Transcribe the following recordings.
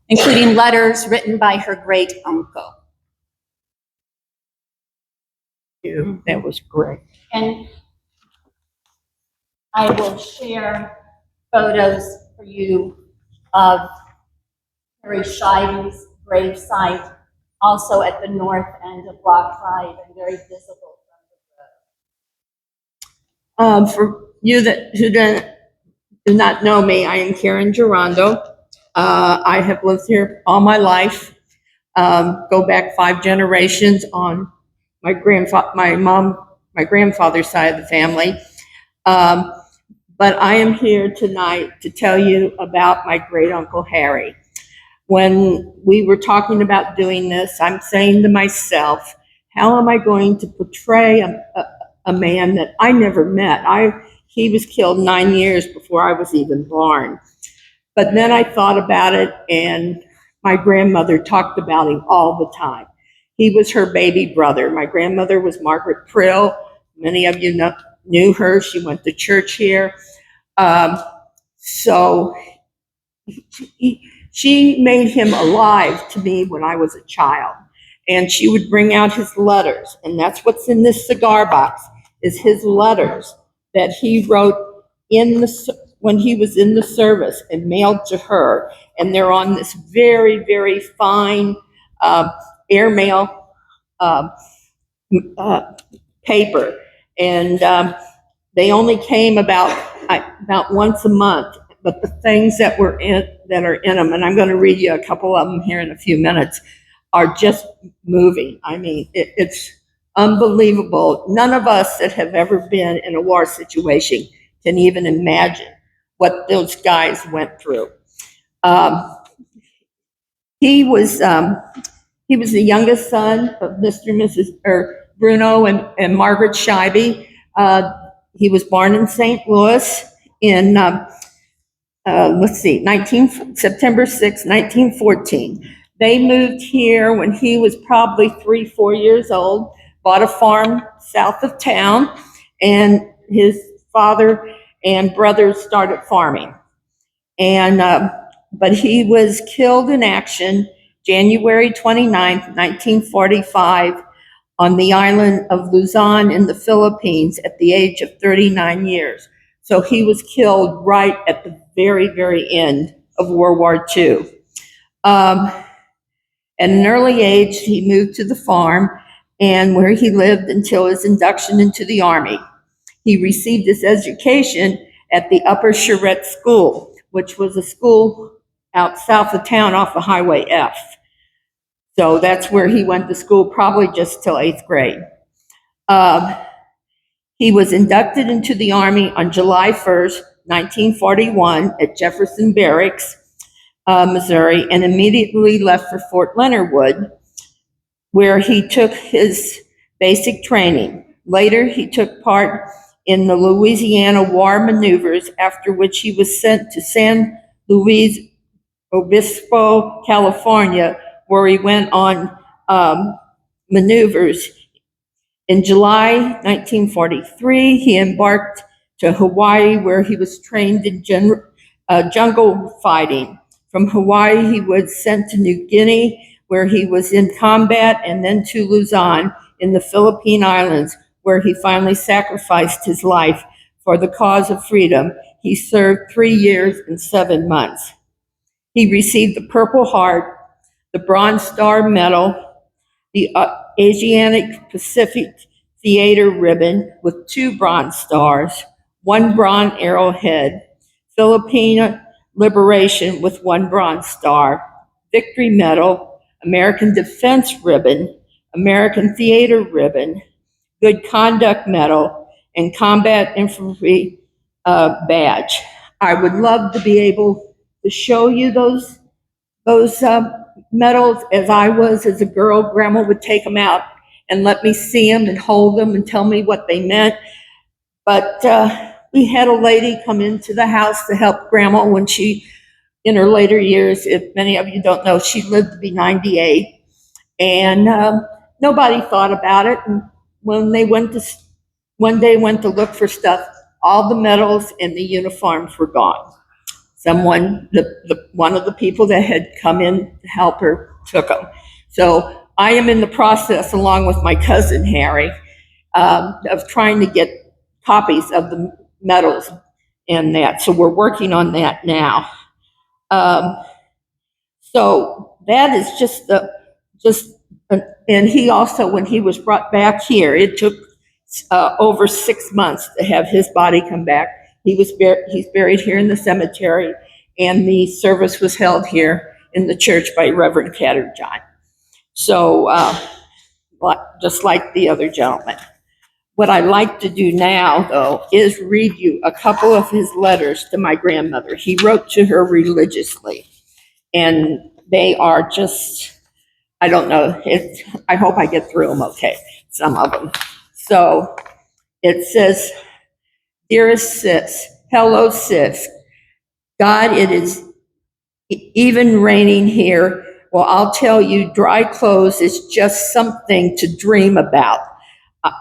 including letters written by her great uncle. That was great. And I will share photos for you of Harry Scheibe's gravesite, also at the north end of Block 5 and very visible from the road. For you who do not know me, I am Karen Gerando. I have lived here all my life. Go back 5 generations on my grandfather's side of the family. But I am here tonight to tell you about my great uncle Harry. When we were talking about doing this, I'm saying to myself, how am I going to portray a man that I never met? He was killed 9 years before I was even born. But then I thought about it, and my grandmother talked about him all the time. He was her baby brother. My grandmother was Margaret Prill. Many of you knew her. She went to church here. So she made him alive to me when I was a child. And she would bring out his letters. And that's what's in this cigar box, is his letters that he wrote when he was in the service and mailed to her. And they're on this very, very fine airmail paper. And they only came about once a month. But the things that are in them, and I'm going to read you a couple of them here in a few minutes, are just moving. I mean, it's unbelievable. None of us that have ever been in a war situation can even imagine what those guys went through. He was the youngest son of Mr. and Mrs. Bruno and Margaret Scheibe. He was born in St. Louis in September 6, 1914. They moved here when he was probably 3-4 years old, bought a farm south of town, and his father and brothers started farming. But he was killed in action January 29th, 1945, on the island of Luzon in the Philippines at the age of 39 years. So he was killed right at the very, very end of World War II. At an early age, he moved to the farm, and where he lived until his induction into the Army. He received his education at the Upper Charette School, which was a school out south of town off of Highway F. So that's where he went to school, probably just till 8th grade. He was inducted into the Army on July 1st, 1941 at Jefferson Barracks, Missouri, and immediately left for Fort Leonard Wood, where he took his basic training. Later, he took part in the Louisiana War maneuvers, after which he was sent to San Luis Obispo, California, where he went on maneuvers. In July 1943, he embarked to Hawaii, where he was trained in jungle fighting. From Hawaii, he was sent to New Guinea, where he was in combat, and then to Luzon in the Philippine Islands, where he finally sacrificed his life for the cause of freedom. He served 3 years and 7 months. He received the Purple Heart, the Bronze Star Medal, the Asiatic Pacific Theater Ribbon with 2 bronze stars, 1 bronze arrowhead, Filipino Liberation with 1 bronze star, Victory Medal, American Defense Ribbon, American Theater Ribbon, Good Conduct Medal, and Combat Infantry Badge. I would love to be able to show you those medals. As I was as a girl, Grandma would take them out and let me see them and hold them and tell me what they meant. But we had a lady come into the house to help Grandma when she, in her later years, if many of you don't know, she lived to be 98. And nobody thought about it. And when they one day went to look for stuff, all the medals and the uniforms were gone. one of the people that had come in to help her took them. So I am in the process, along with my cousin Harry, of trying to get copies of the medals and that. So we're working on that now. Um, so that is and he also, when he was brought back here, it took over 6 months to have his body come back. He's buried here in the cemetery, and the service was held here in the church by Reverend Catterjohn. So, just like the other gentleman. What I like to do now, though, is read you a couple of his letters to my grandmother. He wrote to her religiously, and they are just, I don't know, I hope I get through them okay, some of them. So it says, "Dearest sis, hello sis, God, it is even raining here. Well, I'll tell you, dry clothes is just something to dream about.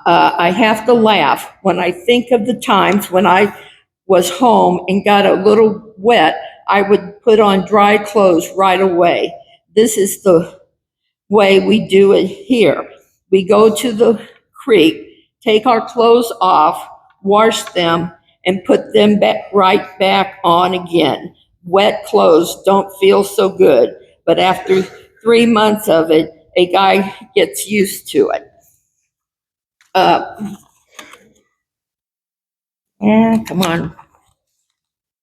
I have to laugh when I think of the times when I was home and got a little wet. I would put on dry clothes right away. This is the way we do it here. We go to the creek, take our clothes off, wash them, and put them right back on again. Wet clothes don't feel so good, but after 3 months of it, a guy gets used to it." Come on.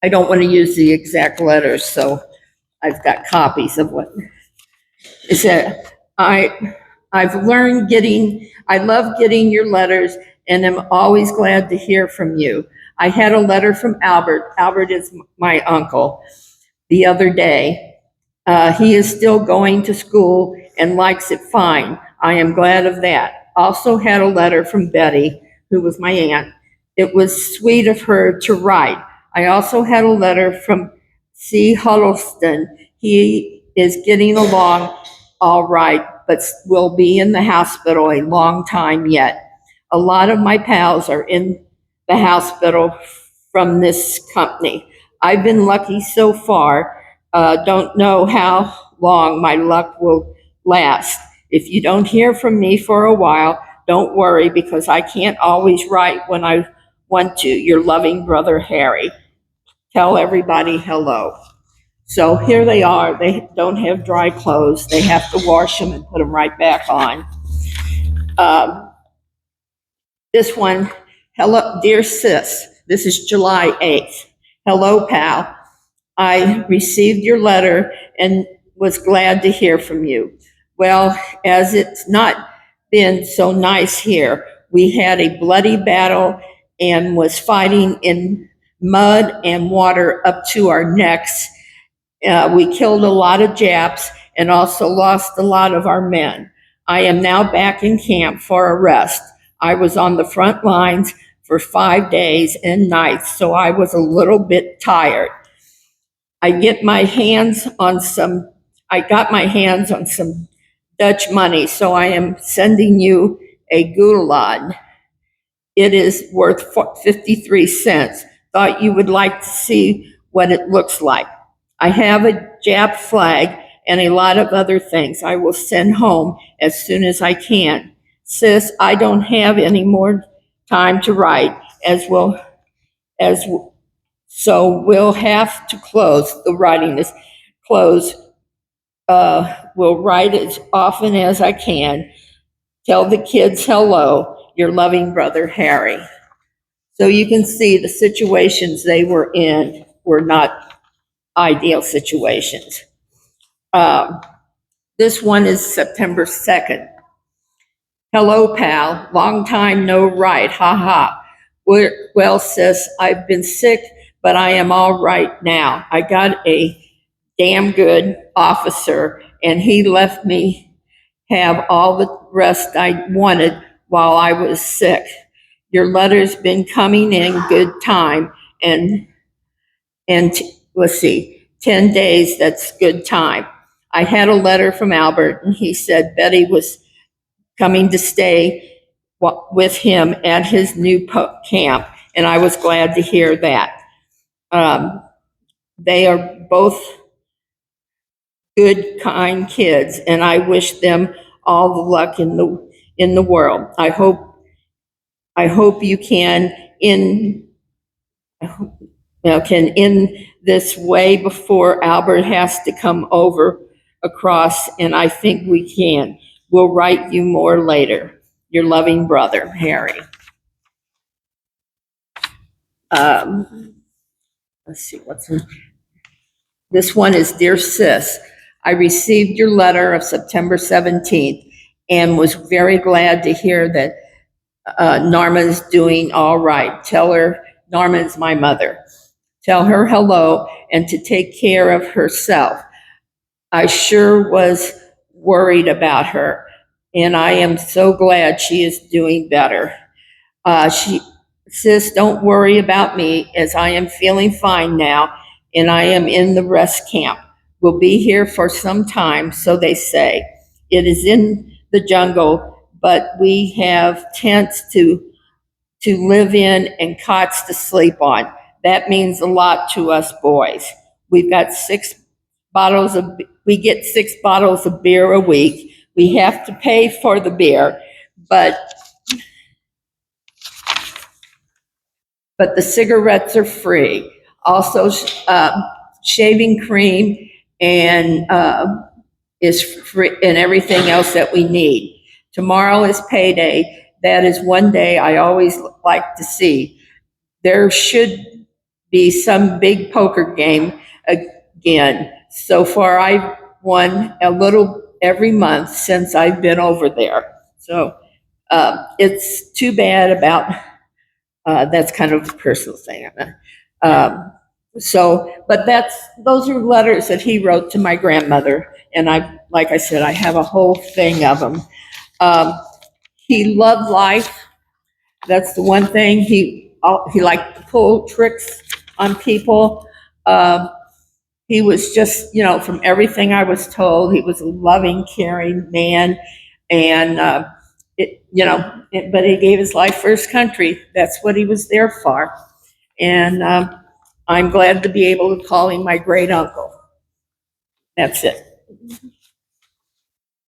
I don't want to use the exact letters, so I've got copies of what it said. I love getting your letters and am always glad to hear from you. I had a letter from Albert. Albert is my uncle the other day. He is still going to school and likes it fine. I am glad of that. Also had a letter from Betty, who was my aunt. It was sweet of her to write. I also had a letter from C. Huddleston. He is getting along all right, but will be in the hospital a long time yet. A lot of my pals are in the hospital from this company. I've been lucky so far. Don't know how long my luck will last. If you don't hear from me for a while, don't worry, because I can't always write when I want to. Your loving brother, Harry. Tell everybody hello. So here they are. They don't have dry clothes. They have to wash them and put them right back on. This one, hello, dear sis. This is July 8th. Hello, pal. I received your letter and was glad to hear from you. Well, as it's not been so nice here, we had a bloody battle and was fighting in mud and water up to our necks. We killed a lot of Japs and also lost a lot of our men. I am now back in camp for a rest. I was on the front lines for 5 days and nights, so I was a little bit tired. I got my hands on some Dutch money, so I am sending you a gulden. It is worth 53 cents. Thought you would like to see what it looks like. I have a Jap flag and a lot of other things I will send home as soon as I can. Sis, I don't have any more time to write, as so we'll have to close. The writing is close. Will write as often as I can. Tell the kids hello. Your loving brother, Harry. So you can see the situations they were in were not ideal situations. This one is September 2nd. Hello, pal. Long time no write. Ha ha. Well, sis, I've been sick, but I am all right now. I got a damn good officer, and he left me have all the rest I wanted while I was sick. Your letter's been coming in good time, and let's see, 10 days, that's good time. I had a letter from Albert, and he said Betty was coming to stay with him at his new camp, and I was glad to hear that. They are both good, kind kids, and I wish them all the luck in the world. I hope you can in can end this way before Albert has to come over across, and I think we can. We'll write you more later. Your loving brother, Harry. Let's see what's in. This one is, Dear Sis, I received your letter of September 17th and was very glad to hear that Norma's doing all right. Tell her Norma's my mother. Tell her hello and to take care of herself. I sure was worried about her, and I am so glad she is doing better. Sis, don't worry about me, as I am feeling fine now, and I am in the rest camp. We'll be here for some time, so they say. It is in the jungle, but we have tents to live in and cots to sleep on. That means a lot to us boys. We've got we get 6 bottles of beer a week. We have to pay for the beer, but the cigarettes are free. Also, shaving cream and is free, and everything else that we need. Tomorrow is payday. That is one day I always like to see. There should be some big poker game again. So far, I've won a little every month since I've been over there. So it's too bad about that's kind of a personal thing. But those are letters that he wrote to my grandmother, and like I said, I have a whole thing of them. He loved life. That's the one thing. He liked to pull tricks on people. He was just, from everything I was told, he was a loving, caring man, and but he gave his life for his country. That's what he was there for, and I'm glad to be able to call him my great uncle. That's it.